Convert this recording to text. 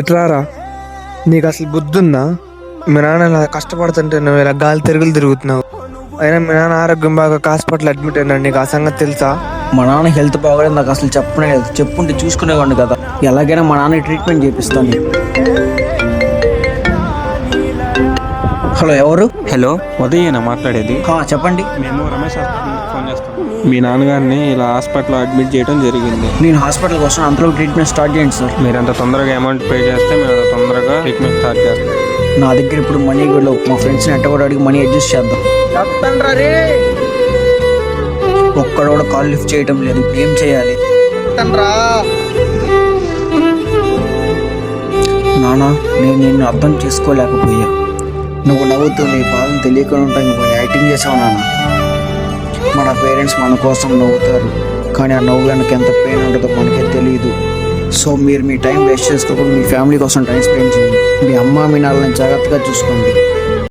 ఇట్రారా, నీకు అసలు బుద్ధి ఉందా? మీ నాన్న ఇలా కష్టపడుతుంటే నువ్వు ఇలా గాలి తిరుగులు తిరుగుతున్నావు. అయినా మీ నాన్న ఆరోగ్యం బాగా హాస్పిటల్ అడ్మిట్ అయినాడు, నీకు ఆ సంగతి తెలుసా? మా నాన్న హెల్త్ బాగోలేదు, నాకు అసలు చెప్పనే లేదు. చెప్పుంటే చూసుకునేవాడిని కదా. ఎలాగైనా మా నాన్న ట్రీట్మెంట్ చేపిస్తాను. హలో, ఎవరు? హలో, ఉదయేనా మాట్లాడేది? చెప్పండి. మేము రమేష్ హాస్పిటల్కి ఫోన్ చేస్తాం. మీ నాన్నగారిని ఇలా హాస్పిటల్లో అడ్మిట్ చేయడం జరిగింది. నేను హాస్పిటల్కి వస్తాను, అంతలో ట్రీట్మెంట్ స్టార్ట్ చేయండి సార్. మీరు అంత తొందరగా అమౌంట్ పే చేస్తే మేము అంత తొందరగా ట్రీట్మెంట్ స్టార్ట్ చేస్తాం. నా దగ్గర ఇప్పుడు మనీ కూడా లేవు. మా ఫ్రెండ్స్ని ఎట్ట కూడా అడిగి మనీ అడ్జస్ట్ చేద్దాం. ఒక్కడ కూడా కాల్ లిఫ్ట్ చేయడం లేదు. ఏం చేయాలి? నానా, నేను నిన్ను అర్థం చేసుకోలేకపోయా. నువ్వు నవ్వుతూ నీ బాధను తెలియకుండా ఉంటాను, నువ్వు యాక్టింగ్ చేసావు నాన్న. మన పేరెంట్స్ మన కోసం నవ్వుతారు, కానీ ఆ నవ్వు వెనక ఎంత పెయిన్ ఉంటుందో మనకే తెలియదు. సో మీరు మీ టైం వేస్ట్ చేసుకోకుండా మీ ఫ్యామిలీ కోసం టైం స్పెండ్ చేయండి. మీ అమ్మ మీ నాన్నని జాగ్రత్తగా చూసుకోండి.